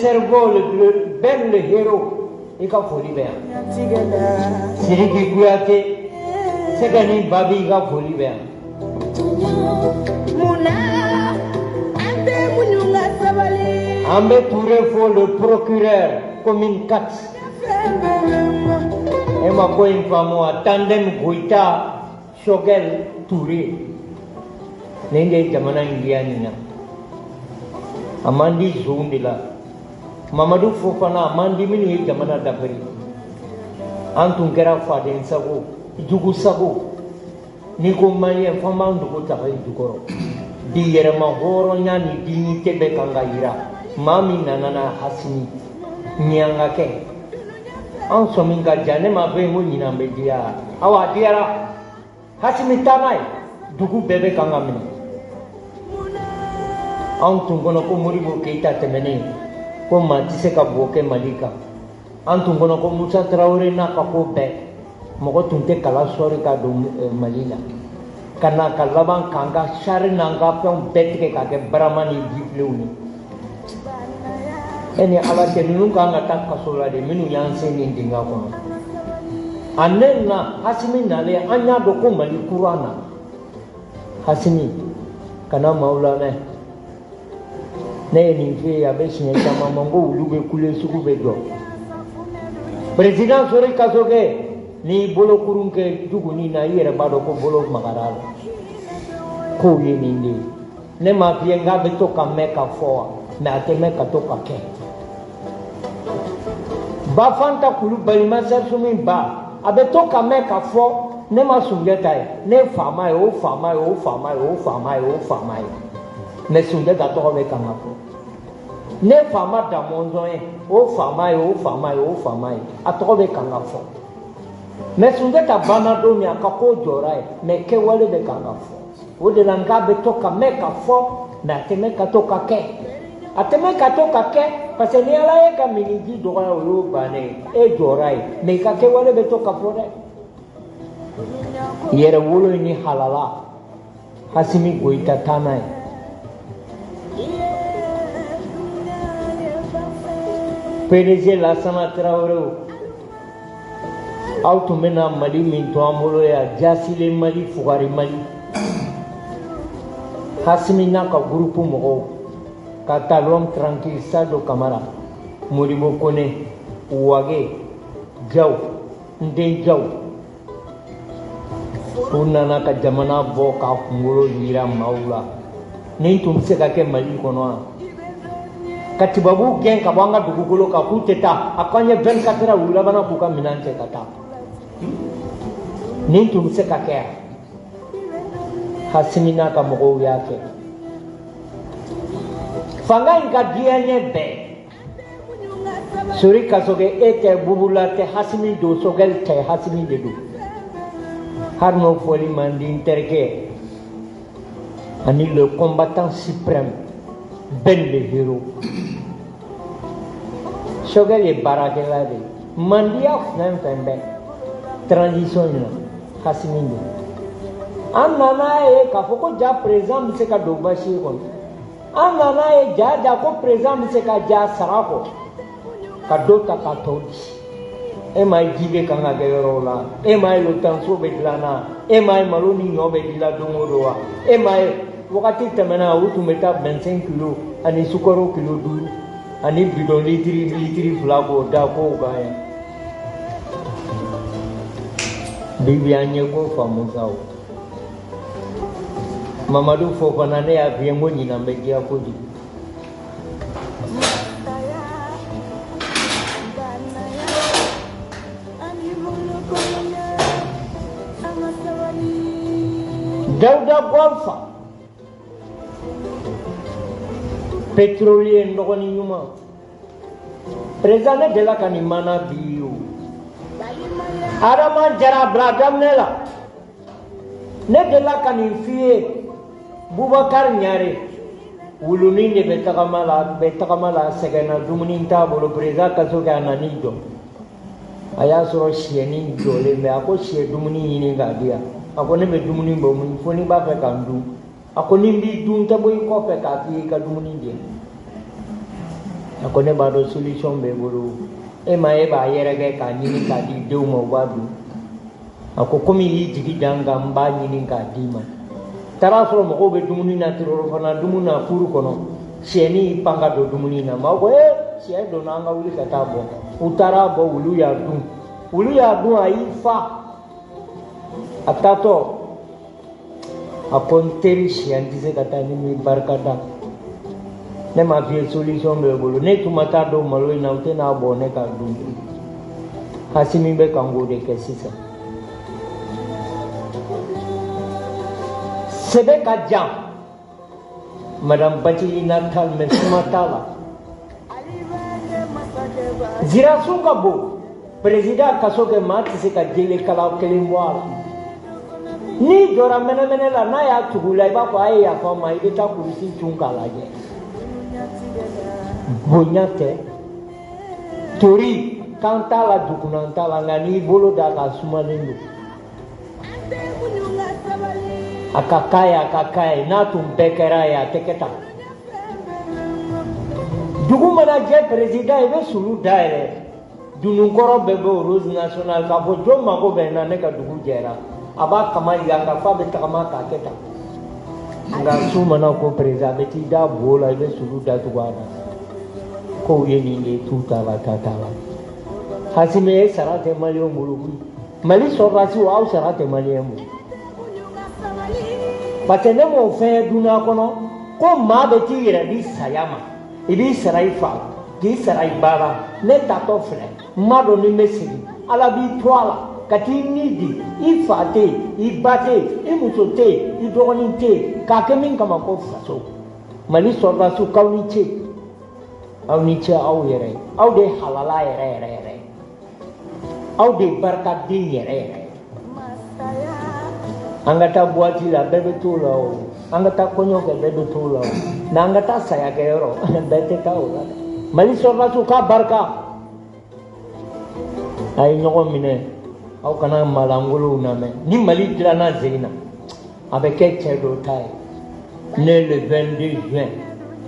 cerveau le plus bel héros et ka foli be Sidiki Kouyaté Segani Babi ka foli be Ambe Touré fo le procureur commune 4 et ma ko infamo tandem Goïta Shogel Touré nende jamana indianina amandi zundila Mamadou Fofana amandi minu jamana dabari antun kera faden sago jugu sago ni ko malien fama ndugo tahay dugoro di yerema horo nyani dini tebe kanga ira mami nanana hasini nyanga ke an sominga jane ma be mo nyina be dia awa diara hasimi tanai dugu bebe kanga mini antun gono ko muribo keita temene ko ma tise ka boke malika antun gono ko Musa Traoré na ka ko be mogo tunte kala sori ka do malila kana kalaban kanga shari nanga pon betike ka ke bramani dipleuni eni ala ke nunu kanga ta kasola de minu yanse ni dinga ko anenna hasimi nale anya do ko mali qur'ana hasimi kana maulana ne ni fe ya be sinya chama mango ulube kule suku be do president sori kasoge ni bolo kurunke jugu ni na yere bado ko bolo magaral ko yini ndi ne ma pie nga be to ka meka fo na te meka to ka ke ba fanta kulu bali ma ser sumi ba abe to ka meka fo ne ma sungeta ne fama o fama o fama o fama o fama ne sungeta to be ka ngafo ne fama da monzo o fama o fama o fama a to be ka ngafo mais sungeta bana do mi akako jorai me ke wale be ka ngafo o de langa be to ka meka fo na te meka to ka ke ateme ka to ka ke parce que ni ala e ka miniji do ga o bane e jorai me ka ke wale be to ka fo de yere wolo ni halala Hasimi Goïta tanai PDG Lassana Traoré autumena Mali min to amolo ya jasile Mali fugari Mali Hasimi naka grupu mogo kata l'homme tranquille Sado Camara Modibo Kone Ouage Diaw Nden Diaw unana ka jamana bo ka kungolo yira maula ni tum se ka ke Mali kono katibabu gen ka banga dugugolo ka kuteta akanye 24 heures wula bana ku ka minante kata ni tum se ka ke Hasimina ka mogo yake fanga inga DNA be suri kasoge ete bubula te Hasimi do sogel te Hasimi de do harno foli mandi interke ani le combattant suprême ben le héros sogel e barakela de mandia fembe transition Hasimi de anana e ka foko ja présent se ka do bashi ko anana e ja ko présent se ka ja sarako ka do ta ka todi e mai jibe kanga gerola e mai lo tanso be dilana e mai maloni nyobe dila dongoroa e mai wakati tamana utu meta 25 kilo ani sukoro kilo du ani bidon litri flago da ko gaya bibianye ko famuzao Mamadou Fofana ne a bien mo nyina megia kodi Dauda Golfa pétrolier ndogoni nyuma président de la kanimana biyo Adama Jara Bradam nela ne de la kanifie Boubacar Nyare wuluni ne betakamala segana dumuni tabolo président kasoga ananido aya soro shieni dole me ako shie dumuni yini ngadia ako ne be dumuni bo mun foni ba fe kandu ako ni mbi dun tabo ko fe ka fi ka dumuni je a ko ne b'a dɔn solution bɛ bolo e ma e b'a yɛrɛ kɛ k'a ɲini k'a di denw ma u b'a dun a ko komi y'i jigi da n kan n b'a ɲini k'a d'i ma taara sɔrɔ mɔgɔw bɛ dumuni na ten fana dumuni na furu kɔnɔ siyɛni y'i pan ka don dumuni na maaw ko siyɛ donna an ka wuli ka taa bɔ u taara bɔ wulu y'a dun a y'i fa a taatɔ a ko n teri siyɛn tɛ se ka taa ni mi barika da ne m'a f'i ye solution bɛ bolo ne tun ma taa don malo in na u tɛna bɔ ne ka dun Hasimi bɛ kan k'o de kɛ sisan sɛbɛ ka jan madame Bathilina Tall mais suma t'a la zirasun ka bon président kaso kɛ maa tɛ se ka jele kala kelen bɔ a la n'i jɔra mɛnɛmɛnɛ la n'a y'a tugu la i b'a fɔ a ye yafa n ma i bɛ taa kulusi cun k'a lajɛ bonya tɛ tori kan t'a la dugunan t'a la nka n'i bolo da k'a sumalen don a ka k'a ye n'a tun bɛɛ kɛra ye a tɛ kɛ tan dugu mana jɛ président i bɛ sulu dayɛlɛ dununkɔrɔ bɛɛ bɛ rose national k'a fɔ jɔn mago bɛ n na ne ka dugu jɛra a b'a kama yan ka f'a bɛ tagama k'a kɛ tan nka su mana ko président a bɛ t'i da bo la i bɛ sulu datugu a la k'o ye nin de ye tu t'a la ta t'a la Hasimi ye sara tɛ maliyɛnw bolo koyi Mali sɔrɔdasiw aw sara tɛ maliyɛn bolo parce que ne m'o fɛn ye dunuya kɔnɔ ko maa bɛ t'i yɛrɛ di saya ma i b'i sara i fa k'i sara i ba la ne tatɔ filɛ n m'a dɔn ni n bɛ segin ala b'i to a la ka t'i ni di i fa tɛ yen i ba tɛ yen i muso tɛ yen i dɔgɔnin tɛ yen k'a kɛ min kama ko faso Mali sɔrɔdasiw k'aw ni ce aw ni ce aw yɛrɛ ye aw de ye halala yɛrɛ aw de ye barikaden yɛrɛ an ka taa boîte la bɛɛ bɛ t'o la o an ka taa kɔɲɔ kɛ bɛɛ bɛ t'o la o n'an ka taa saya kɛ yɔrɔ bɛɛ tɛ taa o la dɛ Mali sɔrɔdasiw k'a barika a ye ɲɔgɔn minɛ aw kana malangolow lamɛn ni Mali dilanna zen na a bɛ kɛ cɛ dɔ ta ye né le 22 juin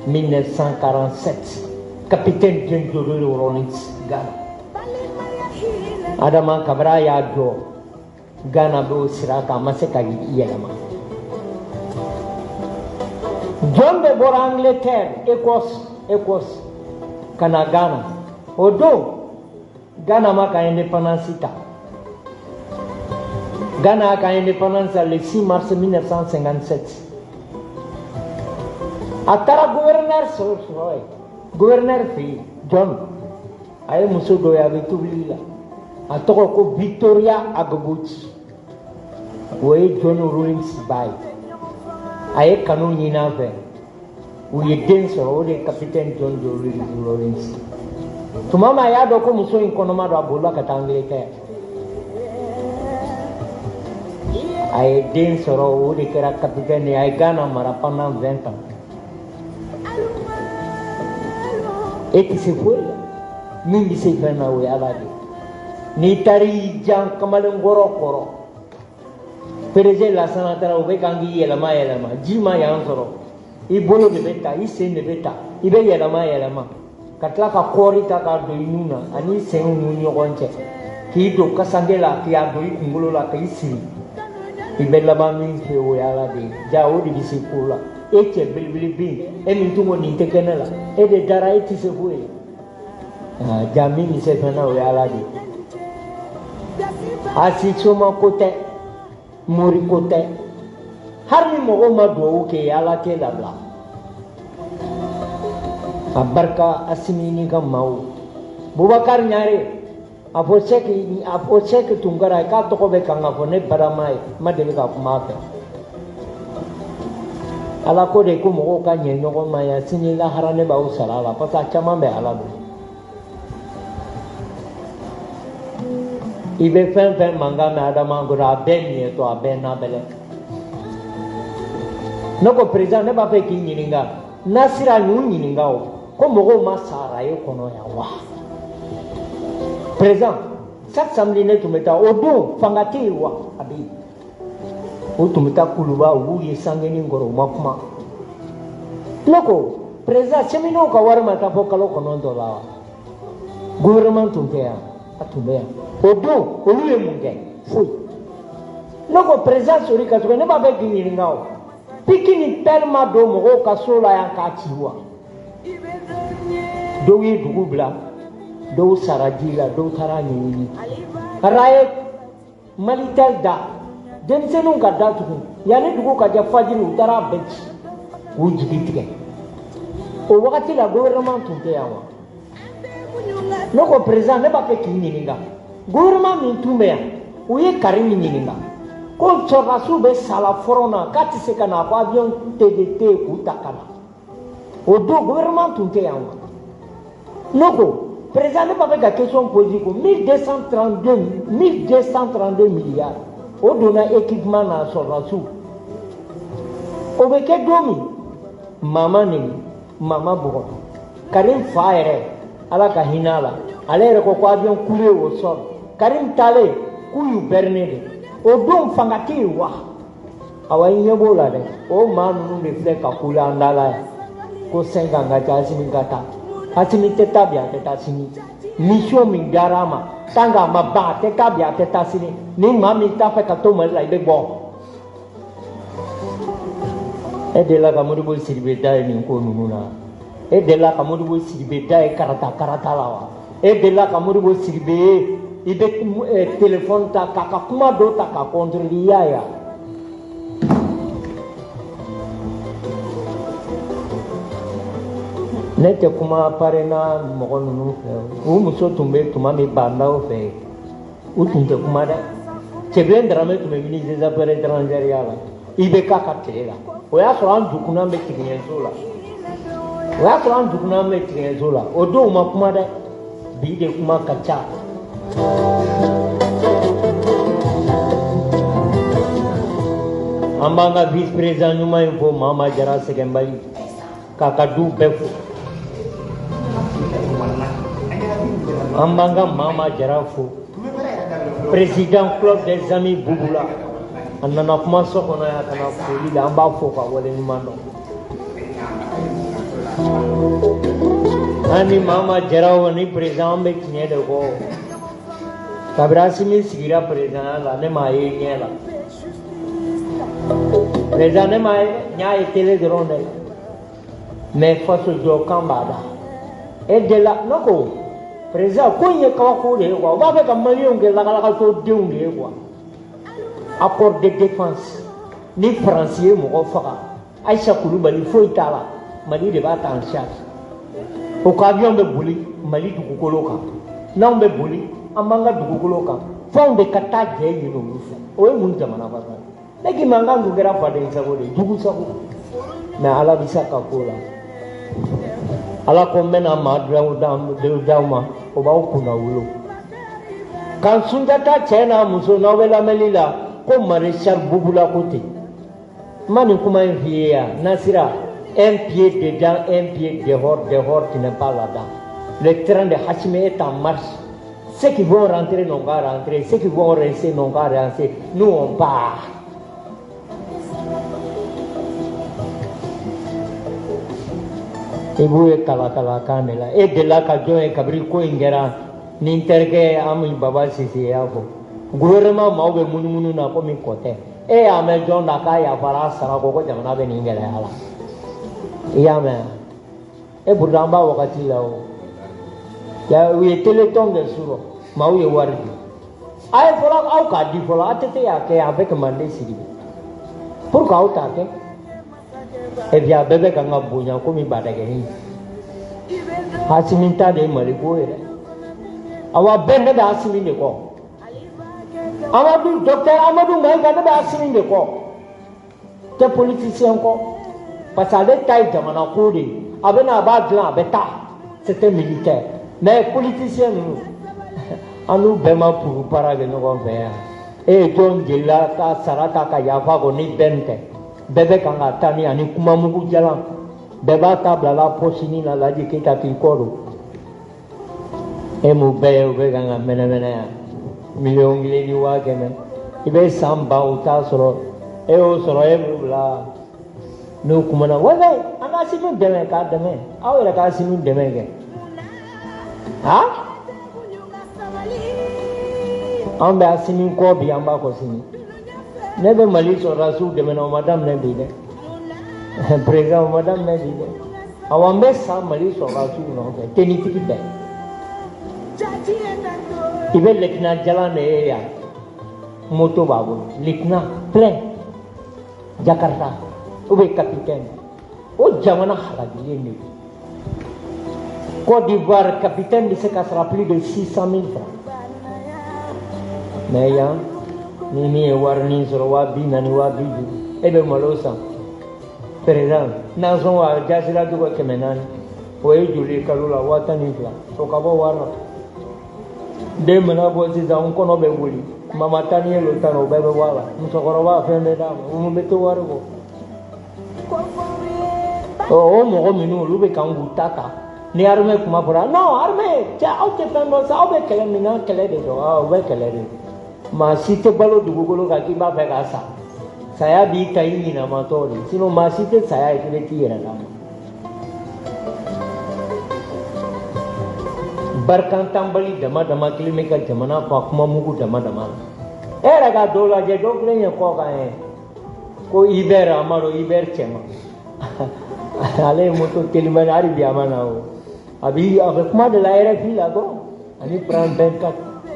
1947 capitaine John Jodoro Rawlings Ghana Adama Kabara y'a jɔ Ghana bɛ o sira kan a ma se ka yɛlɛma John de bɔra Angleterre Écosse ka na Ghana o don Ghana ma ka indépendance ta Ghana a ka indépendance le 6 mars 1957 a taara gouverneur sɔrɔ yen gouverneur fɛ yen John a ye muso dɔ ye a bɛ tobili la a tɔgɔ ko Victoria Agogochi o ye John Rawlings ba ye a ye kanu ɲini a fɛ u ye den sɔrɔ o de ye capitaine John Rawlings tuma min a y'a dɔn ko muso in kɔnɔma don a bolila ka taa Angleterre a ye den sɔrɔ o de kɛra capitaine ye a ye Ghana mara pendant 20 ans e tɛ se foyi la min bɛ se fɛn na o ye Ala de ye n'i taara i jan kamalenkɔrɔ kɔrɔ pereze Lansana Ouattara o bɛ kan k'i yɛlɛma ji ma yan sɔrɔ i bolo de bɛ ta i sen de bɛ ta i bɛ yɛlɛma ka tila ka kɔɔri ta k'a don i nun na ani i senw ni ɲɔgɔn cɛ k'i don kasange la k'i don i kunkolo la k'i siri i bɛ laban min fɛ o ye Ala de ye ja o de bɛ se ko la e cɛ belebele bɛ yen e min tun ko nin tɛ kɛ ne la e de dara e tɛ se foyi ye ja min bɛ se fɛn na o ye Ala de ye asi soma ko tɛ mori ko tɛ hali ni mɔgɔw ma dugawu kɛ Ala t'e labila a barika Asimi n'i ka maaw Bubakari Ɲare a fɔ Sɛki Tunkara ye k'a tɔgɔ bɛ kan ka fɔ ne barama ye n ma deli ka kuma a fɛ Ala ko de ko mɔgɔw ka ɲɛ ɲɔgɔn ma yan sini lahara ne b'aw sara a la parce que a caman bɛ Ala bolo i bɛ fɛn fɛn mankan mɛn Adama kɔrɔ a bɛɛ ɲɛtɔ a bɛɛ nabɛlɛ ne ko président ne b'a fɛ k'i ɲininka n'a sera y'u ɲininka o ko mɔgɔw ma sara e kɔnɔ yan wa président chaque samedi ne tun bɛ taa o don fanga tɛ yen wa a bɛ yen o tun bɛ taa kuluba u b'u ye sangeni kɔrɔ u ma kuma ne ko président cheminot ka wari ma taa fɔ kalo 9 la wa gouvernement tun tɛ yan a tun bɛ yan o don olu ye mun kɛ foyi ne ko président sori ka sogo ne b'a fɛ k'i ɲininka o piki ni pelle ma don mɔgɔw ka so la yan k'a ci wa dɔw ye dugu bila dɔw sara ji la dɔw taara ɲɛɲini ara ye malitel da denmisɛnninw ka da tugun yanni dugu ka jɛ fajiri u taara bɛɛ ci k'u jigi tigɛ o wagati la gouvernement tun tɛ yan wa ne ko président ne b'a fɛ k'i ɲininka gouvernement min tun bɛ yan u ye Karimi ɲininka ko sɔrɔdasiw bɛ sala fɔrɔn na k'a tɛ se ka na ko avion TDT k'u ta ka na o don gouvernement tun tɛ yan wa ne ko président ne b'a fɛ ka question poser ko 1232 milliards o donna équipement na sɔrɔdasiw o bɛ kɛ don min mama neni mama bugɔ Karim fa yɛrɛ ala ka hinɛ a la ale yɛrɛ ko avion coulé au sol Karim taalen k'u y'u berné de o don fanga tɛ yen wa awa i ɲɛ b'o la dɛ o maa ninnu de filɛ ka kule an da la yan ko 5 ans ka ca Asimi ka taa Asimi tɛ taa bi a tɛ taa sini mission min dara a ma tant que a ma ban a tɛ taa bi a tɛ taa sini ni maa min t'a fɛ ka to Mali la i bɛ bɔ e delila ka Modibo Sidibe da ye nin ko ninnu na e delila ka Modibo Sidibe da ye karata la wa e delila ka Modibo Sidibe ye i bɛ téléphone ta k'a ka kuma dɔ ta ka contrôler i y'a ye wa ne tɛ kuma parena mɔgɔ ninnu fɛ u muso tun bɛ tuma min bandaw fɛ u tun tɛ kuma dɛ Cɛbilen Darame tun bɛ ministre des affaires étrangères la i bɛ k'a ka tile la o y'a sɔrɔ an dugunan bɛ tigiɲɛso la o don u ma kuma dɛ bi de kuma ka ca an b'an ka vice président ɲuman in fɔ Mama Jara Sɛgɛnbali k'a ka du bɛɛ fo an b'an ka Mama Jara fo président club des amis Bugula a nana kuma so kɔnɔ yan ka na foli la an b'a fo ka wale ɲuman dɔn an ni Mama Jara ni président an bɛ tiɲɛ de kɔ kabiri Asimi sigira président la ne m'a ye ɲɛ la président ne m'a ye n y'a ye télé dɔrɔn dɛ mais faso jɔ kan b'a da e de la ne ko président ko in ye kabako de ye quoi o b'a fɛ ka maliyɛnw kɛ lakalakatɔdenw de ye quoi accord de défense ni faransi ye mɔgɔ faga Ayisa Kulubali foyi t'a la Mali de b'a ta en charge o ka avion bɛ boli Mali dugukolo kan n'anw bɛ boli an b'an ka dugukolo kan f'anw de ka taa jɛ ɲini olu fɛ o ye mun jamana façon ne k'i ma an ka tun kɛra faden sago de jugu sago mais ala bɛ se ka ko la ala ko n bɛna maa d'aw ma o b'aw kunna wolo kan Sunjata cɛ n'a muso n'aw bɛ lamɛnni la ko maréchal Bugula ko ten n ma nin kuma in f'i ye yan Nasira un pied dedans un pied dehors tu n'es pas là-dedans le train de Hasimi est en marche ceux qui vont rentrer n'ont qu'à rentrer ceux qui vont rester n'ont qu'à rester nous on part i b'u ye kala-kalakan de la e delila ka jɔn ye kabiri ko in kɛra ni n terikɛ Ami Baba Sise y'a fɔ gouvernement maaw bɛ munumunu na komi kɔ tɛ e y'a mɛn jɔn da k'a yafara a sara ko jamana bɛ nin gɛlɛya la i y'a mɛn e pourtant an b'a wagati la o u ye téléthon kɛ su rɔ maaw ye wari di a ye fɔlɔ aw k'a di fɔlɔ ATT y'a kɛ a bɛ ka Mande Sidibe pourquoi aw t'a kɛ et puis a bɛɛ bɛ ka n ka bonya komi badagɛnin Asimi ta de ye Maliko ye dɛ awa bɛɛ ne bɛ Asimi de kɔ docteur Amadou Mayiga ne bɛ Asimi de kɔ tɛ politicien kɔ parce que ale ta ye jamana ko de ye a bɛ na a b'a dilan a bɛ taa c'était militaire mais politicien ninnu an n'u bɛɛ ma puru baara kɛ ɲɔgɔn fɛ yan e ye jɔn jelila ka sara ta ka yafa kɔ ni bɛn tɛ bɛɛ bɛ kan ka taa ni ani kumamugu jalan bɛɛ b'a ta bila la pɔsini na Laji Keyita k'i kɔ don e m'u bɛɛ ye u bɛ kan ka mɛnɛmɛnɛ yan 1,000,000 ni 100,000 i bɛ san ban u t'a sɔrɔ e y'o sɔrɔ e m'u bila n'u kumana wala an ka Assimi demain, car demain. Ah oui, la Assimi demain. Hein? On va Assimi quoi bien bas Assimi. Never Mali sur Rassou demain, madame Nebi. Président, madame Nebi. Avant de ça, Mali sur Rassou, non, c'est une petite bête. Il veut l'écna jalan ya moto babu l'écna plein Jakarta ou bien capitaine au jamana halagi ni Côte d'Ivoire capitaine de ce cas sera plus de 600 000 francs mais ya ni warni sur wabi nani wabi et bien malosa président nason wa jasira du ko kemenani o e juli kalula watani fla so kabo warna de mana bozi za un kono be wuli mama tani lo tano be wala musokoro wa fende da mu beto wargo o mo minu lu be kangu tata ni arme kuma pura no arme ja au te tano sa au be kele mina kele de do au be kele de ma site balo du gogolo ka ki ba fe ka sa saya bi kai ni na ma to ni sino ma site saya ikile ti era na Barkantan bali dama kili ka jamana ko kuma mugu dama era ga dola je dogle ne ko ibera amaro iber chema ale moto kelima ari bi amana o abi kuma de la era fila go ani pran bank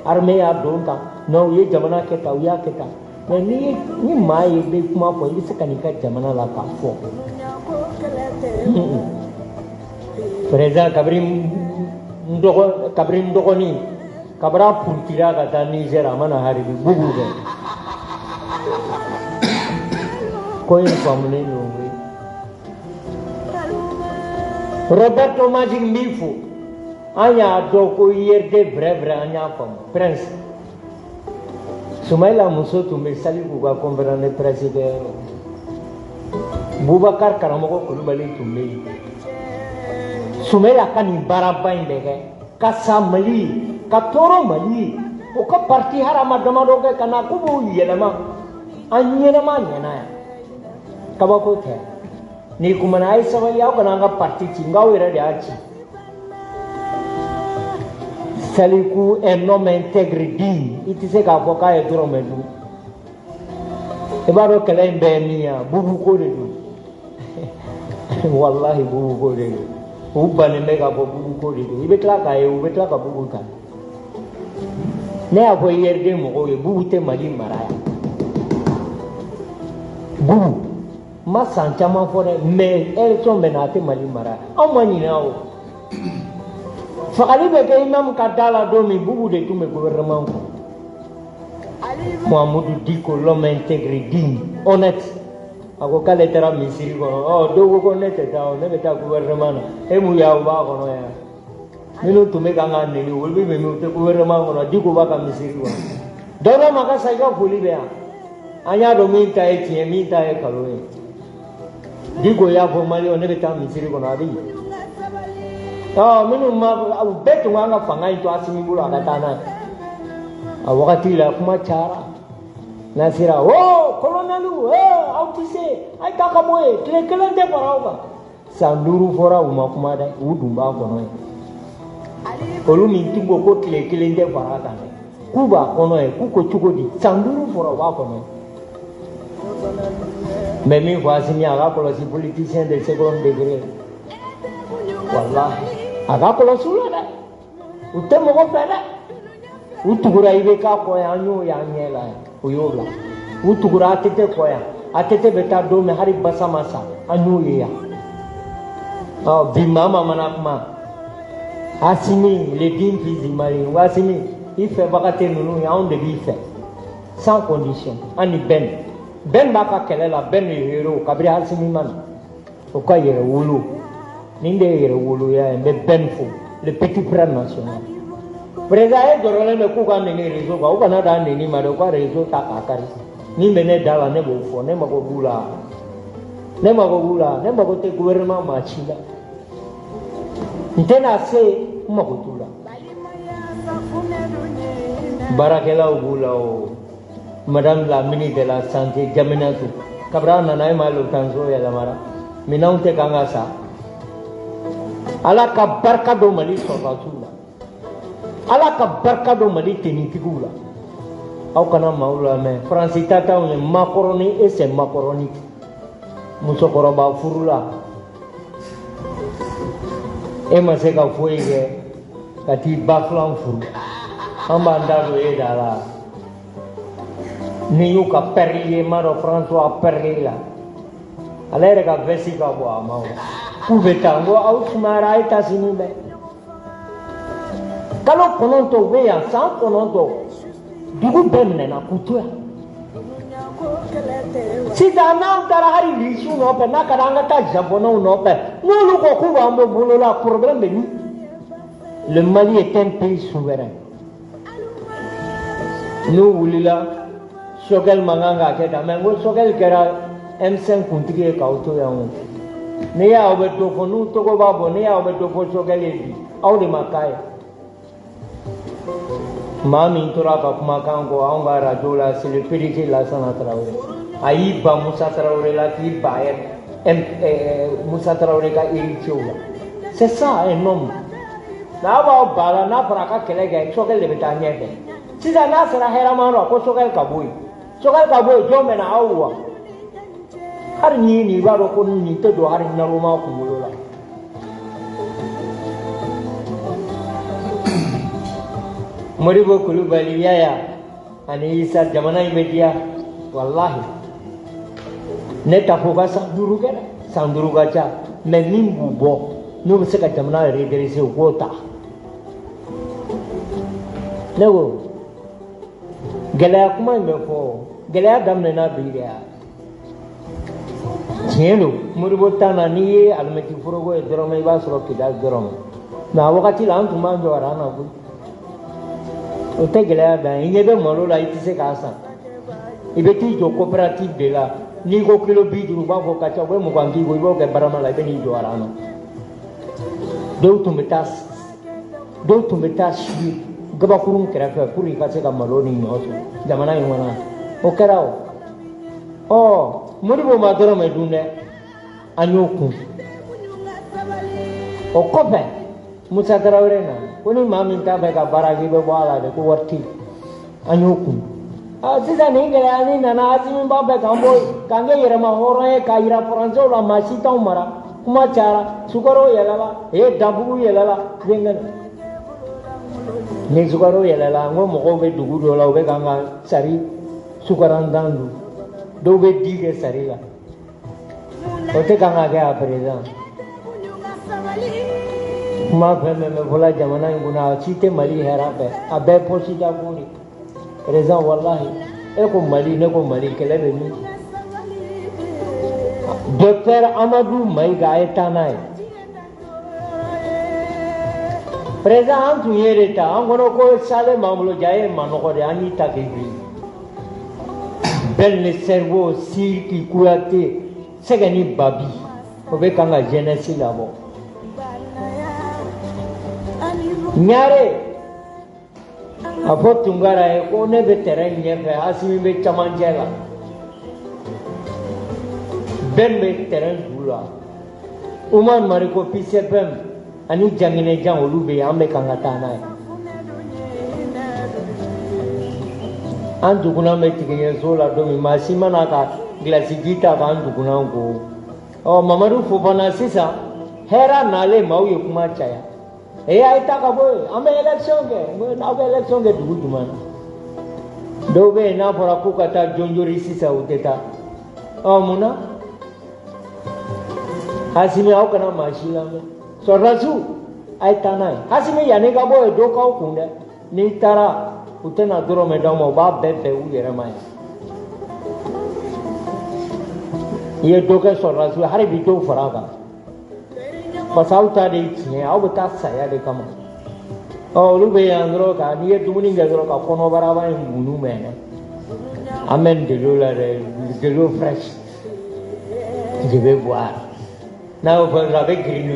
arme ya donta no ye jamana ke ta ya ke ta ni mai be kuma ko ni sakani ka jamana la ka fo preza kabrin dogoni kabra puntira kata Niger amana hari bugu de koy famune no Roberto Magic Mifu anya do ko yerde brevre anya fam prince Sumaila Musotu me sali buga konverane president Boubacar Karamoko Kulubali tumbe Sumaila kan baraba indege kasa Mali katoro Mali o ka parti harama damado ke kana kubu yelema anyelema nyana ya kabako the ni kumana ai sawali au kana ga parti chinga wera dia chi saliku un homme intègre digne itise ka boka e duro menu e baro kala mbenia bubu ko de wallahi bubu ko de ubane mega bubu ko de ibetla ka e ubetla ka bubu ka ne avo yerde mo ko e bubu te mali maraya bubu ma sanchama fore me election benate mali maraya amani nao fakali be ke imam kadala domi bubu de tout me gouvernement ko Mohamedou Diko l'homme intègre digne honnête ako kale tera misiri ko oh dogo ko nete ta o ne beta gouvernement e mu ya ba ko no ya minu tume kanga ne ni wolbi me mu te gouvernement ko Diko ba ka misiri ko dono maka sai ka fuli be anya do mi ta e tie mi ta e kalo e Diko ya fo mali o ne beta misiri ko na di minu ma betu nga fanga itu asimi bula katana wakati la kuma cara nasira kolonelu autise ai kakamoe kele de parauka sanduru fora uma kuma da udumba kono olu minti boko kele de paraka kuba kono kuko chukodi sanduru fora wa kono memi wasimi aga kolosi politicien de second degré wallahi aga kolosula da utemo ko pele utugura ibe ka ko ya nyu ya nyela uyola utugura atete ko ya atete beta do me hari basa masa anyu ya bimama manakma asimi le din fizi mari wasimi ife bakate nunu ya on de bife sans condition ani ben baka kelela ben hero kabri asimi man o ka yere wulu ninde yere wulu ya be benfo le petit frère national Prezae dorole me kuka nini rezo ka uka nada nini mado kwa rezo takakari ni mene dala ne bofo ne mako gula ne mako te gouvernement machila ntena se mako tula barakela ugula o madame la ministre de la santé Jaminatu kabra nana e malo tanzo ya la mara minanw tɛ kan ka sa ala ka barika don mali sɔrɔdasiw la ala ka barika don mali tenitigiw la aw kana maaw lamɛn faransi ta t'anw ye makɔrɔni et c'est makɔrɔni musokɔrɔba furula e ma se ka foyi kɛ ka t'i ba filan furu an b'an da don e da la ni y'u ka pɛrili ye m'a dɔn François pɛrili la ale yɛrɛ ka vɛsi ka bɔ a ma k'u bɛ taa n ko aw sumayara a ye taa sini bɛɛ kalo 9 u bɛ yan san 9 dugu bɛɛ minɛna k'u to yan sisan n'an taara hali lisiw nɔfɛ n'a ka di an ka taa japonɛw nɔfɛ n'olu ko k'u b'an bɔ bolo la problème bɛ min le Mali est un pays souverain n'u wulila Choguel man kan k'a kɛ tan mais n ko Choguel kɛra M5 kuntigi ye k'aw to yan o n'i y'aw bɛ dɔ fɔ n'u tɔgɔ b'a bɔ n'i y'aw bɛ dɔ fɔ Choguel ye bi aw de ma k'a ye maa min tora ka kumakan kɔ anw ka radio la c'est le PDG Lassana Traoré a y'i ban Musa Traoré la k'i ban Musa Traoré ka héritier la c'est ça un homme n'a b'aw ba la n'a fɔra a ka kɛlɛ kɛ Choguel de bɛ taa ɲɛfɛ sisan n'a sera hɛrɛma la ko Choguel ka bɔ yen Choguel ka bɔ yen jɔn bɛ na aw wa hali ni nin i b'a dɔn ko nin tɛ don hali naloma kunkolo la Modibo Kulubali Yaya ani Isa jamana in bɛ diya walahi ne ta fɔ ka san 5 kɛ dɛ san 5 ka ca mais min b'u bɔ n'u bɛ se ka jamana redresser u k'o ta ne ko gɛlɛya kuma in bɛ fɔ gɛlɛya daminɛna bi de tiɲɛ don Modibo tan na n'i ye alimɛti foroko ye dɔrɔn i b'a sɔrɔ Kidali dɔrɔn mais a wagati la an tun b'an jɔ an na koyi o tɛ gɛlɛya bɛn i ɲɛ bɛ malo la i tɛ se k'a san i bɛ t'i jɔ coopérative de la n'i ko kilo 50 u b'a fɔ ka ca u bɛ 20 k'i bɔ i b'o kɛ barama la i bɛ n'i jɔ an na dɔw tun bɛ taa si gabakurun kɛrɛfɛ pour i ka se ka malo ni ɲɔ sɔrɔ jamana in kɔnɔ o kɛra o Modibo ma dɔrɔn mɛ dun dɛ an y'o kun o kɔfɛ Musa Traoré nana ko ni maa min t'a fɛ ka baara kɛ i bɛ bɔ a la dɛ ko wari tɛ yen an y'o kun sisan nin gɛlɛya nin nana Asimi b'a fɛ k'an kɛ yɛrɛma hɔrɔn ye k'a yira faransɛw la maa si t'anw mara kuma cayara Sukaro yɛlɛla Danbugu yɛlɛla Zɛngɛnɛ ni Sukaro yɛlɛla n ko mɔgɔw bɛ dugu dɔw la u bɛ k'an ka sari sukarandan dun dɔw bɛ di kɛ sari la o tɛ kan ka kɛ a président kuma fɛn fɛn bɛ fɔla jamana in kɔnɔ a si tɛ Mali hɛrɛ fɛ a bɛɛ poche dako de président walahi e ko Mali ne ko Mali kɛlɛ bɛ min docteur Amadou Mayiga a ye taa n'a ye président an tun ye de ta an kɔnɔ ko Sale m'an bolo ja ye manɔgɔ de an y'i ta k'i bin Belle Cerveau Siriki Kuyate Sɛgɛni Babi o bɛ kan ka jeunesse labɔ Ɲare a fɔ Tunkara ye ko ne bɛ terrain ɲɛfɛ Asimi bɛ camancɛ la Ben bɛ terrain dugu la Umar Mariko PCPM ani Janginɛjan olu bɛ yen an bɛ kan ka taa n'a ye an dugunan bɛ tigɛɲɛso la don min maa si mana ka gilasi ji ta k'an dugunan ko Mamadu Fofana sisan hɛrɛ nalen maaw ye kuma caya a ye ta ka bɔ yen an bɛ élection kɛ n'aw bɛ élection kɛ dugu jumɛn na dɔw bɛ yen n'a fɔra k'u ka taa Jonjori sisan u tɛ taa mun na Asimi aw kana maa si lamɛn sɔrɔdasiw a ye taa n'a ye Asimi yanni ka bɔ yen dɔ k'aw kun dɛ n'i taara u tɛna dɔrɔmɛ d'aw ma u b'a bɛɛ bɛn u yɛrɛ ma yan i ye dɔ kɛ sɔrɔdasiw ye hali bi dɔw fara a kan parce que aw ta de ye tiɲɛ ye aw bɛ taa saya de kama olu bɛ yan dɔrɔn ka n'i ye dumuni kɛ dɔrɔn ka kɔnɔbaraba in munu mɛnɛ an bɛ nin de l'eau la dɛ de l'eau fraîche je vais boire n'a y'o fɔ dɔrɔn a bɛ girin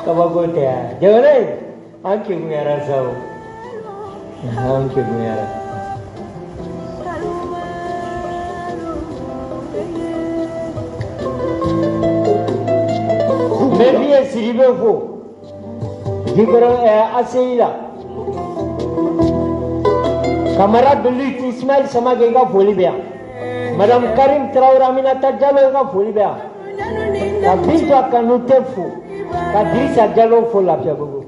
kabako tɛ yan jamana in an kegunyara sa o an kegunyara Maliye Siribe fo. Différent Asseila. Camarade de lutte Ismaël Samake ka foli bɛ yan. Madame Karim Traoré Aminata Diallo ka foli bɛ yan. Ka Binta Kanute fo. Ka Dirisa Diallo fo Lafiabugu.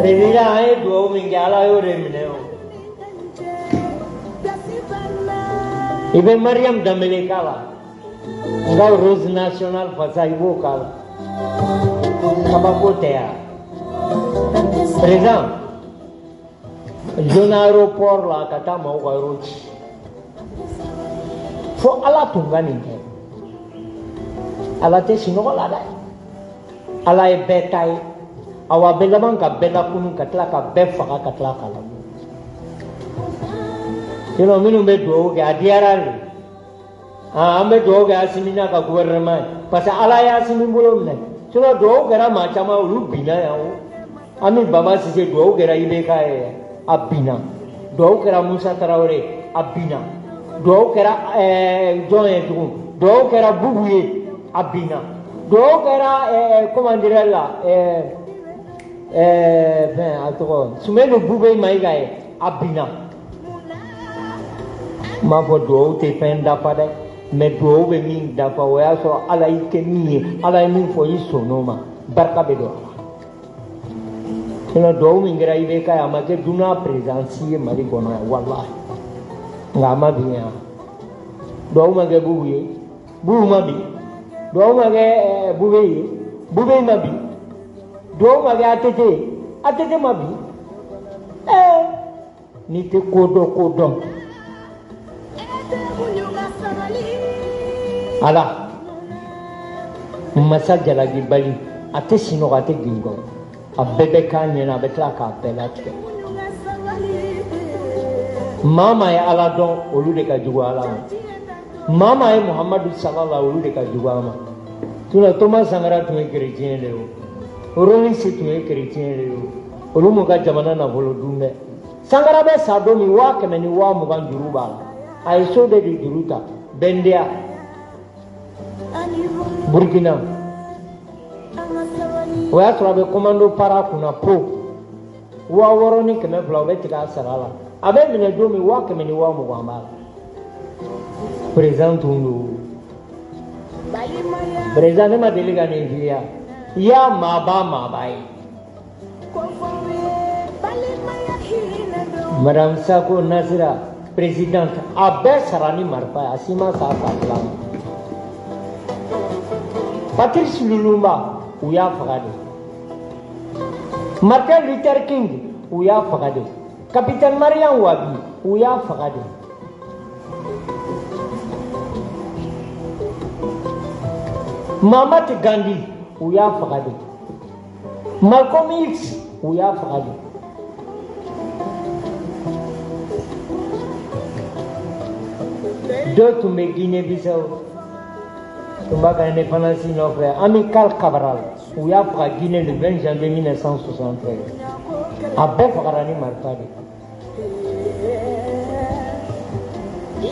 Président an ye dugawu min kɛ Ala y'o de minɛ o. I bɛ Mariam Dembele k'a la. N ka Rose Nationale fasa i b'o k'a la. Kabako tɛ yan. Président. Zone aéroport la ka taa maaw ka yɔrɔ ci fo Ala tun ka nin kɛ Ala tɛ sinɔgɔ la dɛ Ala ye bɛɛ ta ye awa a bɛ laban ka bɛɛ lakunu ka tila ka bɛɛ faga ka tila ka labɔ sinon minnu bɛ dugawu kɛ a diyara de an bɛ dugawu kɛ Asimi n'a ka gouvernement ye parce que Ala ye Asimi bolo minɛ sinon dugawu kɛra maa caman olu binna yan o Ami Baba Cissé dugawu kɛra IBK ye a binna dugawu kɛra Musa Tarawele a binna dugawu kɛra jɔn ye tugun dugawu kɛra Bubu ye a binna dugawu kɛra comment dirais la fɛn a tɔgɔ Sumelu Bube Mayiga ye a binna n m'a fɔ dugawu tɛ fɛn dafa dɛ mais dugawu bɛ min dafa o y'a sɔrɔ Ala y'i kɛ min ye Ala ye min fɔ i sɔnn'o ma barika bɛ don a la. Sinon dugawu min kɛra IBK ye a ma kɛ dunan présidence ye Mali kɔnɔ yan walahi nka a ma bin yan dugawu ma kɛ Bubu ye Bubu ma bin dugawu ma kɛ Bube ye Bube ma bin dugawu ma kɛ ATT ye ATT ma bin n'i tɛ ko dɔn ko dɔn Ala Masa Jalaki Bali a tɛ sinɔgɔ a tɛ gindo a bɛɛ bɛ k'a ɲɛna a bɛ tila k'a bɛɛ latigɛ maa maa ye Ala dɔn olu de ka jugu Ala ma maa maa ye Muhamadu salala olu de ka jugu a ma sinon Thomas Sankara tun ye chrétien de o Rolling Stone tun ye chrétien de o olu m'u ka jamana nafolo dun dɛ Sankara bɛ sa don min 100,000 ni 20,000 juru b'a la a ye so de di juru ta Bendia Burkina o y'a sɔrɔ a bɛ commando para kunna po 6000 ni 200 o bɛ tigɛ a sara la a bɛ minɛ don min 100,000 ni 20,000 b'a la président tun don président ne ma deli ka nin f'i ye i y'a maaba ye madame Sako Nasira présidente a bɛɛ sara ni marifa ye a si ma sa fila ma Patrice Lumumba u y'a faga de Martin Luther King u y'a faga de capitaine Mariam Wabi u y'a faga de Mahatma Gandhi u y'a faga de Malcolm X u y'a faga de dɔ tun bɛ Guinée-Bissau tun b'a ka indépendance nɔfɛ Amical Cabral u y'a faga Guinée le 20 janvier 1973 a bɛɛ fagara ni marifa de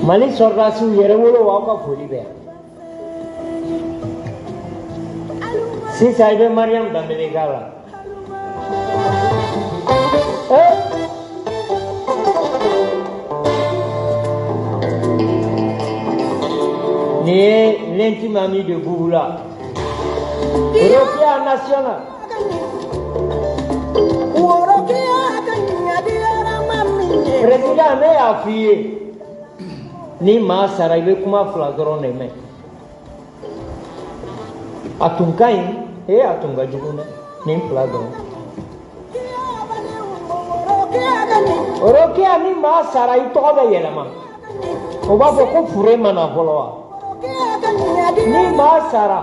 Mali sɔrdasiw yɛrɛ wolo aw ka foli bɛ yan sisan i bɛ Mariam Dembele k'a la nin ye l'intime ami de Bouboula Rokia National président ne y'a f'i ye ni maa sara i bɛ kuma fila dɔrɔn de mɛn a tun ka ɲi a tun ka jugu dɛ nin fila dɔrɔn Rokia ni maa sara i tɔgɔ bɛ yɛlɛma o b'a fɔ ko fure mana fɔlɔ wa ni maa sara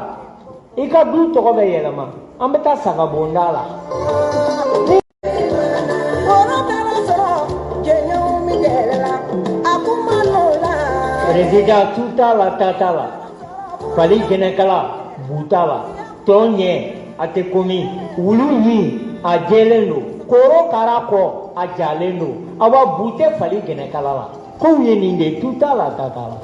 i ka du tɔgɔ bɛ yɛlɛma an bɛ taa saga bonda la président tu t'a la ta t'a la fali jɛnɛkala bu t'a la tɔn ɲɛ a tɛ komi wulu ɲi a jɛlen don korokara kɔ a jalen don awa bu tɛ fali jɛnɛkala la kow ye nin de tu t'a la ta t'a la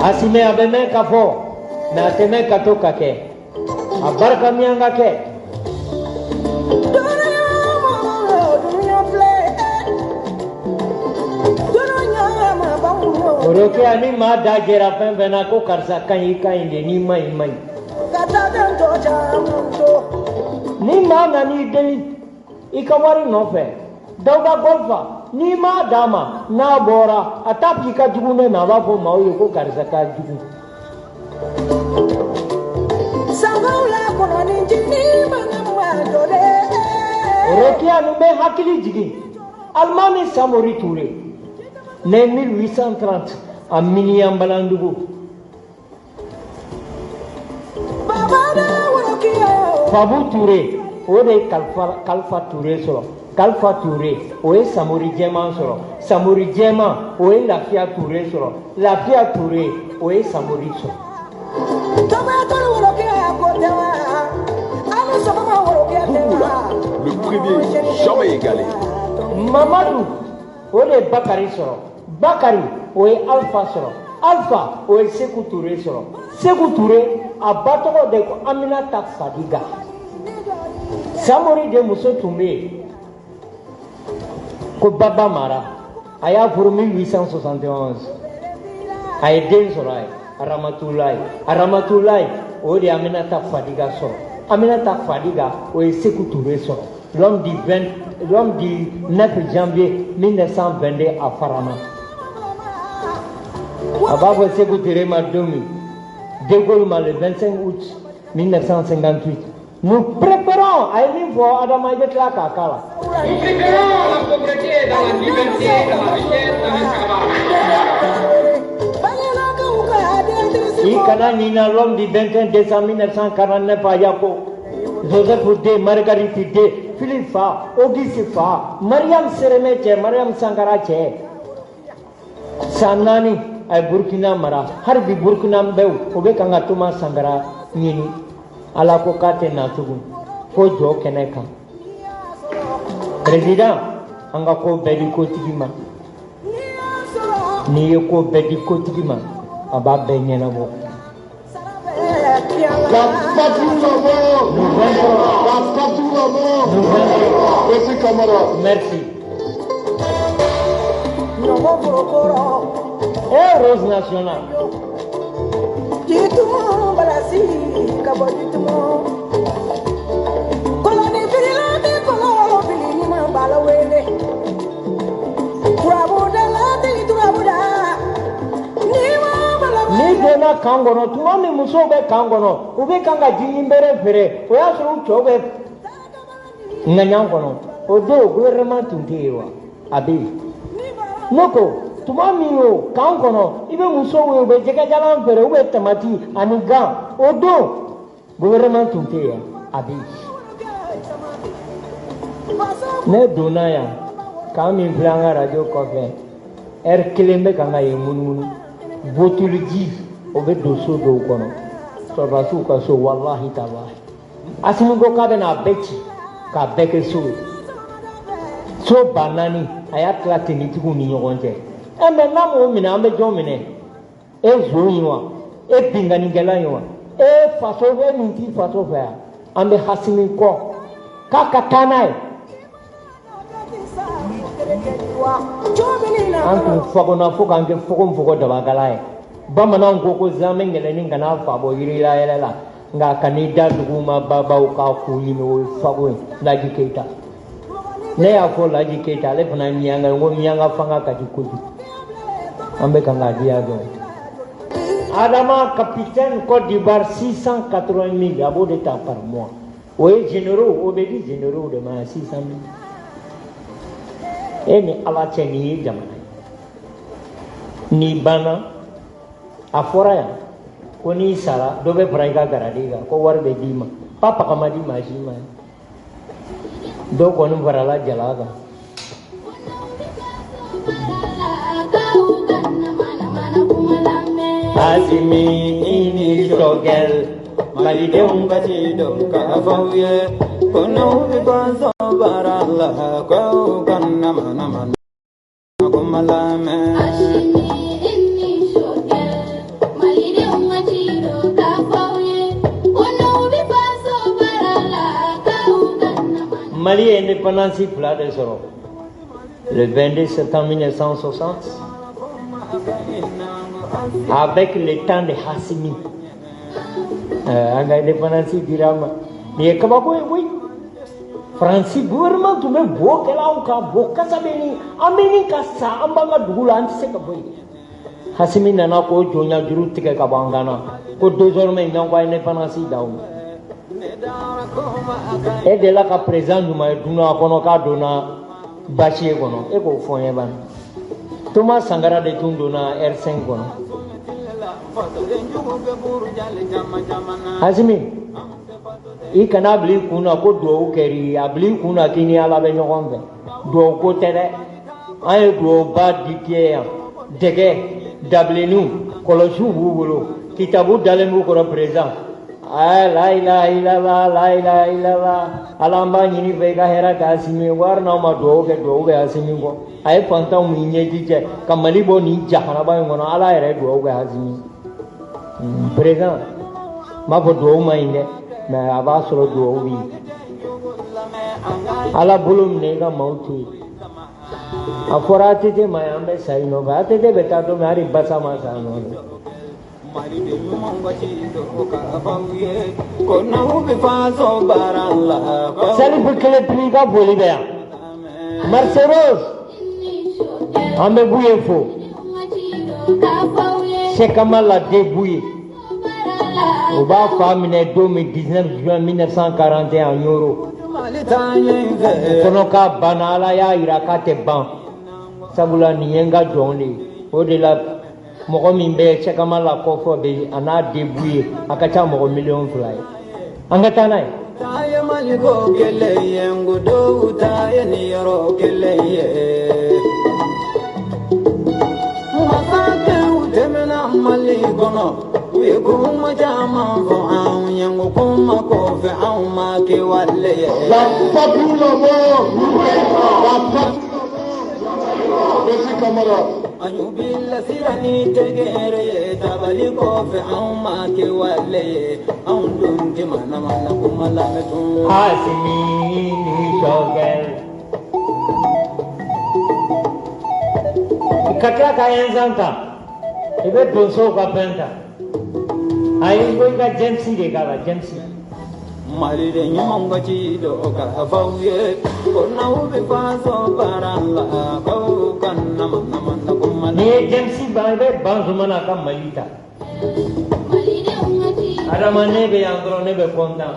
asime abeme kafo na teme katoka ke abarka mianga ke oroke ani ma da jera pen bena ko karsa kai ni mai ni ma na ni deni ikamari no fe dauda golfa ni ma dama na bora atapi ka jugune na ba fo ma o ko karsa ka jugu sangula kono ni jini manama dole oroke ani be hakili jigi almami samori touré né 1830 à Miniambalandugu. Fabou Touré, Ode Kalfa Touré solo. Kalfa Touré, Oe Samori Djeman solo. Samori Djeman, Oe Lafia Touré solo. Lafia Touré, Oe Samori solo. Le premier jamais égalé. Mamadou, Ode Bakari solo. Bakari, Oe Alpha solo. Alpha, Oe Sekou Touré solo. Sekou Touré, a batogo de Aminata Fadiga. Samori de Mousso Toumé, ko Baba Mara, aya pour 1871. Aye Den Sorai, Ramatoulaye, Ode Aminata Fadiga solo. Aminata Fadiga, Oe Sekou Touré solo. L'homme du 9 janvier 1922 à Farama. Ababo Sekou Touré Madoumi, De Gaulle le 25 août 1958. Nous préparons à une fois Adama Yetla Kakala. Nous préparons la pauvreté dans la liberté, dans la richesse, dans le travail. Ikana Nina, l'homme du 21 décembre 1949 à Yako. Joseph Oudé, Marguerite D, Philippe Fa, Auguste Fa, Mariam Seremeche, Mariam Sangarache, Sanani, ay Burkina Mara, Harbi Burkina Mbeu, Obekanga Tuma Sangara, Nini, Alako Kate Natugu, Fojo Keneka. Président, Angako Bedi Kotigima, Niyoko Bedi Kotigima, Aba Benyenabo. Merci. Et Rose Nationale. Nidena Kangono, tuma mi muso be Kangono, ube kanga jimbere fere, oya suru chobe nganyangono, odo gouvernement tuntewa, abi. Noko, tuma mi yo Kangono, ibe muso we ube jeka jalan fere, ube tamati aniga, odo gouvernement tuntewa, abi. Ne donaya, kami flanga radio kofe, kelembe kanga yemunu. Botulji obe doso do kono so rasu ka so wallahi tallahi asinu go ka na beki ka beke so banani ayat la tinitiku ni nyogonte e me na mo mina ambe jomine e zoyiwa e pingani gela yiwa e faso be nti faso fa ambe hasini ko ka katanai antu fago na foka ange fogo dabagalaye bamana ngoko zamengele ninga na fabo yirila yelela nga kanida duguma baba uka kuyino fago laji keita ne ya fo laji keita le fana mianga fanga kajikuzi ambe kanga diago Adama capitaine Côte d'Ivoire 680 000 abos d'état par mois. Oui généraux obédi généraux de ma 600 000. Eni ala cheni jamana ni bana afora ya ko ni sala do be braiga garadiga ko warbe dima papa kamadi majima do ko no varala jalaga asimi ini shogel mali de umbati do ka fawye kono bi bazo baralla ko kanna mana mana kumalame Mali est indépendance plat de Soro. Le 22 septembre 1960, avec le temps de Hassimi. Indépendance Birama. Mais comment oui? Francis gouvernement tout même beau qu'elle a encore beau Kasabeni, Ameni Kassa, Ambanga Dula, Antisekaboy. Hassimi Nana ko Jonia Juru Tika Kabangana, ko 2 heures mais non pas indépendance down. Et de là qu'à présent nous m'avons konoka dona Bachi kono, et ko fon yeban. Thomas Sangara de Tundona R5 kono. Hassimi, I kana bli kuna ko do keri, abli kuna kini ala be ɲɔgɔn fɛ. Do ko tɛ dɛ. An ye do ba dikiye yan. Dɛgɛ, dabilenu, kɔlɔsiw b'u bolo. Kitabu dalen b'u kɔrɔ président. La ilaha illallah, la ilaha illallah. Ala an b'a ɲini fɛ I ka hɛrɛ kɛ Asimi. Wari n'aw ma duwawu kɛ duwawu bɛ Asimi kɔ. A ye fantanw min ɲɛji cɛ ka Mali bɔ nin jahanaba in kɔnɔ. Ala yɛrɛ duwawu kɛ Asimi. Président, m'a fɔ duwawu ma ɲi dɛ. Mais a b'a sɔrɔ duwawu bi. Ala bolo minɛ I ka maaw to yen. A fɔra ATT ma yan an bɛ sa I nɔfɛ. ATT bɛ taa don min hali Basa ma sa a nɔfɛ. Salifu kelen pili I ka foli bɛ yan. Marseros an bɛ Buye fo. Sekama de Buye. O b'a fa minɛ don min 19 juin 1941 Nyoro. Kɔnɔ k'a banna Ala y'a jira k'a tɛ ban. Sabula nin ye n ka jɔn de ye. O de la mɔgɔ min bɛ Sekama la kɔfɛ bɛ a n'a debu ye a ka ca mɔgɔ 2 ye. An ka taa n'a ye. Taye Maliko kelen ye Ngodo taye ni yɔrɔ kelen ye. Masakɛw tɛmɛna Mali kɔnɔ. We kuma jama fo an yango kuma ko fe an ma ke wale la populo mo la besi kamara ayu bil sirani tegere tabali ko fe an ma ke wale an dum de mana kuma la metu Asimi ni shogel ikaka kayan zanta ibe donso ka penta Ayi ko I ka James de k'a la James. Mali de ɲuman ka ci do ka faw ye ko n'aw bɛ faso baara la k'aw ka nama na ko Mali. N'i ye James ban I bɛ ban tuma na ka Mali ta. Adama ne bɛ yan dɔrɔn ne bɛ content.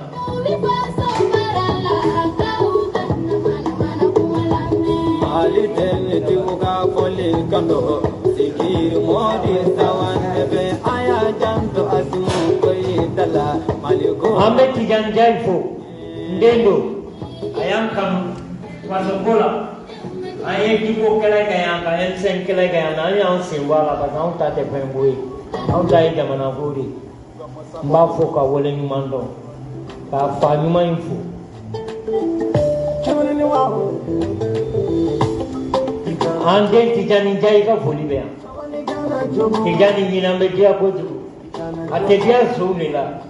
Mali tɛ ne tigiw ka fɔli kan do sikiri mɔdi sawan ne bɛ a y'a janto Asimu. Ambe Tijanjai fo ndendo ayam kam wasokola aye tipo kala kaya ka ensen kala kaya na yan sewala ba na uta te pemboy uta ida mana gori mba fo ka wole nyumando ka fa nyuma info chone ni wa ande Tijanjai ka foli be Tijani nyinambe dia ko Atedia Zunila.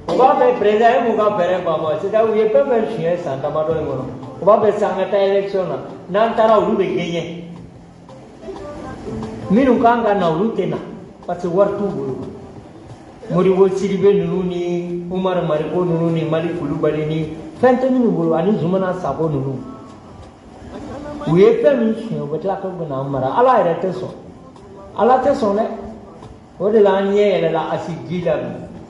Ubabe Preda Muga Pereba, so that we have ever shared Santa Madonna. Ubabe Sangata election, Nantara Rubi. Minukanga now Lutena, but the word to Muriwo Siribe Nuni, Umar Mariko Nuni, Malikulu Balini, Fenton and Zumana Sabonu. We have permission with Lakamara, Allah Reteson. Allah Tesone. What the land ye la asigila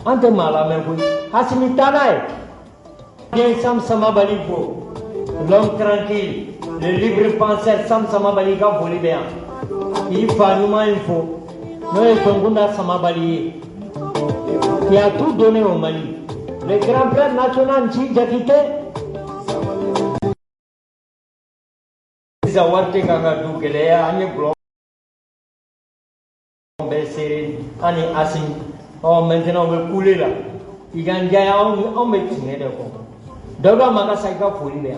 ante mala mengu Asimi tanai bien sam samabali bo l'homme tranquille le libre penseur sam samabali ka boli bien il fa numa info no e tongunda samabali qui a tout donné au Mali le grand frère national Nji Jakite zawarte kanga du gele anye blo Ani Asim, oh maintenant on veut couler là. Il gagne on met tirer de quoi. D'abord Magasaika folie bien.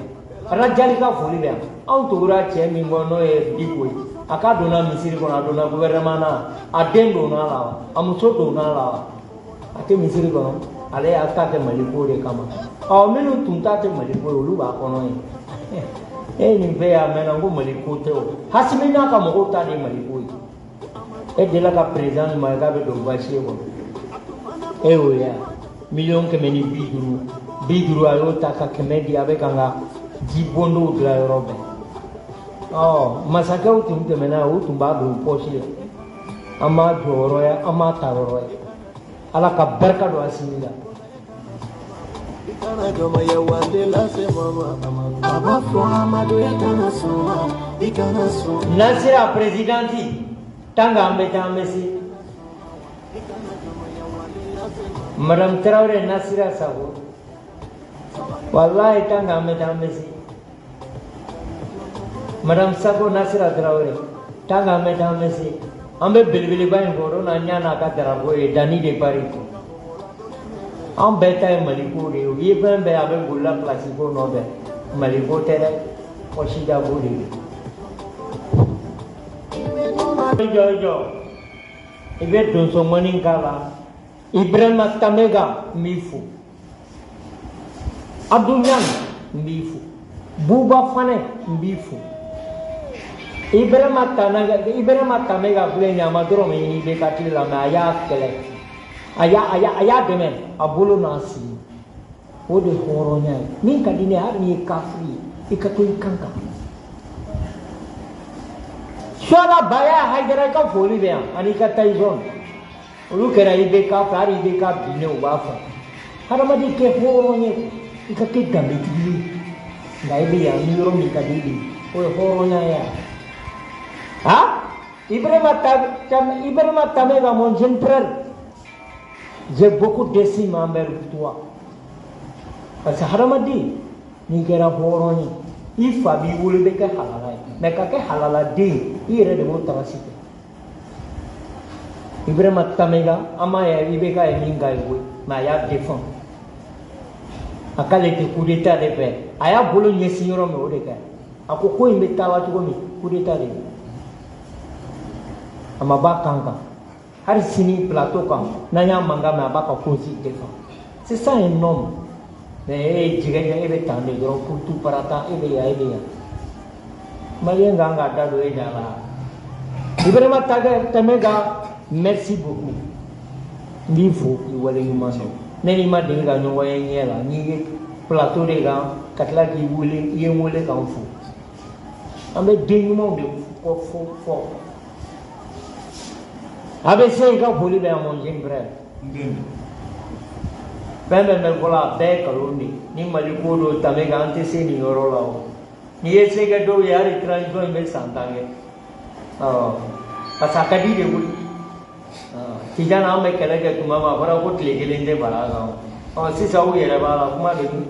Rajalika folie bien. On toura tiens mingono et dipouille. Aka dona misiri kona dona gouvernement na. Aden dona la. Amuso dona la. Ate misiri kono. Ale attaque Maliko de kama. Oh menu tunta te Maliko ulu ba kono. ni bɛɛ y'a mɛn na ko Maliko tɛ o Hasimi n'a ka mɔgɔw ta de ye Maliko ye delila ka président ɲuman ye k'a bɛ don basi ye kɔnɔ y'o ye wa miliyɔn 150 a y'o ta ka 100 di a bɛ kan ka jibondow dilan yɔrɔ bɛɛ masakɛw tun tɛmɛna o tun b'a don poche la an m'a jɔyɔrɔ ye an m'a ta yɔrɔ ye Ala ka barika don Hasimi la Nasira présidenti tanga an bɛ taa an bɛ se Madame Traoré Nasira Sako wallahi tanga an bɛ taa an bɛ se Madame Sako Nasira Traoré tanga an bɛ taa an bɛ se an bɛ belebeleba in kɔrɔ na ɲa n'a ka drapeau ye Dani de Paris an bɛɛ ta ye Maliko de ye u ye fɛn bɛɛ a bɛ bolila place ko nɔfɛ Maliko tɛ dɛ poche dabo de ye jɔ i bɛ donsonŋɔni k'a la Ibrahima Tamega n b'i fo Abdou Niane n b'i fo Buba Fane n b'i fo Ibrahima Tamega filɛ nin ye a ma dɔrɔn ɲini IBK tile la mais a y'a kɛlɛ a y'a dɛmɛ a bolo n'a sigi o de hɔrɔnya ye min ka di ne ye hali n'i ye kafiri ye i ka to i kan kan Suala Baya Haidara ka foli bɛ yan ani ka Tyson olu kɛra IBK fɛ hali IBK binnen u b'a fɔ hadamaden kɛ hɔrɔn ye i ka kɛ danbetigi ye nka i bɛ yan ni yɔrɔ min ka di i ye o ye hɔrɔnya ye Ibrahima Tamega mon jeune frère j'ai beaucoup d'estime envers toi parce que hadamaden n'i kɛra hɔrɔn ye i fa b'i wolo i bɛ kɛ halala ye mais ka kɛ halaladen i yɛrɛ de b'o tagasi kɛ Ibrahima Tamega an m'a ye IBK ye min k'a ye koyi mais a y'a défend a k'ale tɛ coup d'état de fɛ a y'a bolo ɲɛsin yɔrɔ min o de kɛ a ko ko in bɛ taa la cogo min coup d'état de don a ma b'a kan kan hali sini plateau kan n'an y'a mankan mɛn a b'a ka cause défend c'est ça un homme mais e ye jɛgɛ ɲɛ e bɛ tan de dɔrɔn pour tout parata e bɛ yan maliyɛn kan ka da don e da la Ibrahima Tamega merci beaucoup n b'i fo i waleɲuman dɔn ne n'i ma deli ka ɲɔgɔn ye ɲɛ la n'i ye plateau de kan ka tila k'i wele i ye n wele k'an fo an bɛ den ɲumanw de fɔ a bɛ se i ka foli bɛ yan mon jeune frère fɛn bɛɛ bɛ fɔ la a bɛɛ ye nkalon de ye ni Maliko don Tamega an tɛ se nin yɔrɔ la o n'i ye se kɛ dɔw ye hali transition in bɛ san 10 kɛ parce que a ka di de koyi Tijani an bɛ kɛlɛ kɛ tuma min a fɔra ko tile kelen tɛ bala kan sisan u yɛrɛ b'a la kuma de don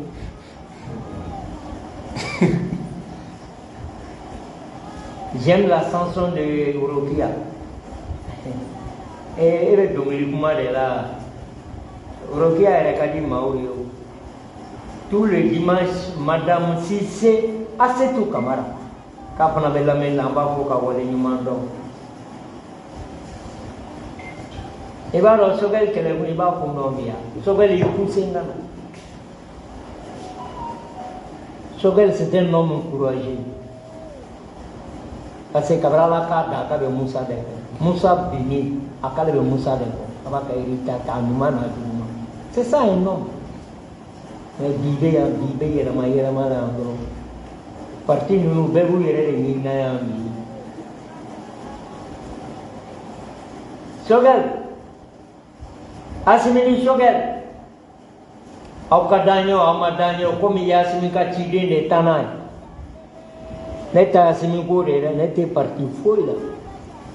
j'aime la chanson de Rokia e bɛ dɔnkili kuma de la Rokia yɛrɛ ka di maaw ye o tous les dimanches Madame Cissé Assetou Camara k'a fana bɛ lamɛnni la an b'a fɔ ka waleɲuman dɔn i b'a dɔn Sogɛli kɛlɛkun i b'a kun dɔn bi yan Sogɛli i poussé n kana Sogɛli c'était un homme courageux parce que kabini Ala k'a da k'a bɛ Musa de kɔ Musa binni a k'ale bɛ Musa de kɔ a b'a ka héritage ta a ɲuman n'a juguman c'est ça un homme mais bi bɛ yan bi bɛ yɛlɛma la yan dɔrɔn parti ninnu bɛɛ b'u yɛrɛ de ɲini na yan bi Sogɛli Hasimi ni Sogɛli aw ka d'an ye o aw ma d'an ye o komi Hasimi ka ciden de taa n'a ye ne tɛ Hasimi ko de dɛ ne tɛ parti foyi la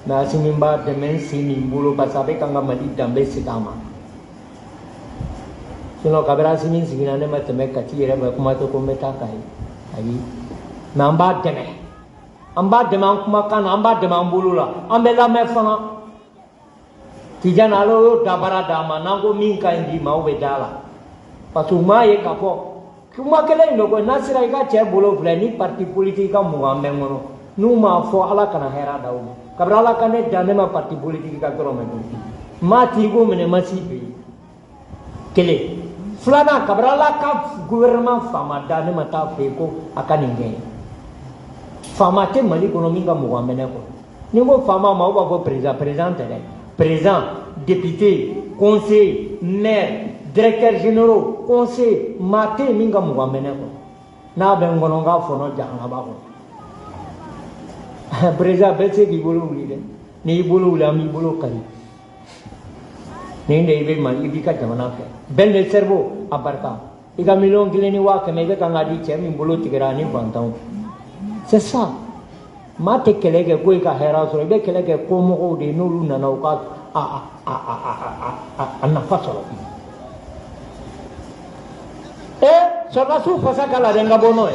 mais Hasimi b'a dɛmɛ n sen nin bolo parce que a bɛ kan ka Mali danbe segin a ma sinon kabini Hasimi sigira ne ma tɛmɛ Kati yɛrɛ fɛ kuma tɛ ko n bɛ taa Kayi ayi mais an b'a dɛmɛ an kumakan na an b'a dɛmɛ an bolo la an bɛ lamɛn fana Tijani ala y'o dabara d'a ma n'an ko min ka ɲi d'i ma aw bɛ da la parce que u m'a ye k'a fɔ kuma kelen in de ko n'a sera i ka cɛ bolo filɛ ni parti politique ka 20 bɛ n kɔnɔ n'u m'a fɔ Ala kana hɛrɛ d'aw ma kabini Ala ka ne dan ne ma parti politique ka dɔrɔn mɛ n m'a tigi ko minɛ ma si bɛ yen kelen Flana Cabrala Cap gouvernement Fama Dane Mata Peko Akaninge. Fama te Mali Konominga Mouameneko. Ningo Fama Mawa président, député, conseiller, maire, directeur général, conseiller, Mate Minga Mouameneko. Na Bengonga Fono Janabako. Président Betse Gibulu Lide, Nibulu Lami Bulu Kari. Ninde ibe mal ibika jamana fe ben le cerveau abarka iga million kileni wa ke mebe kanga di chemi bolo tigrani bantaw c'est ça mate kelege ko ka hera so be kelege ko mo de nulu nana ka anna fasalo so na su fasa kala denga bono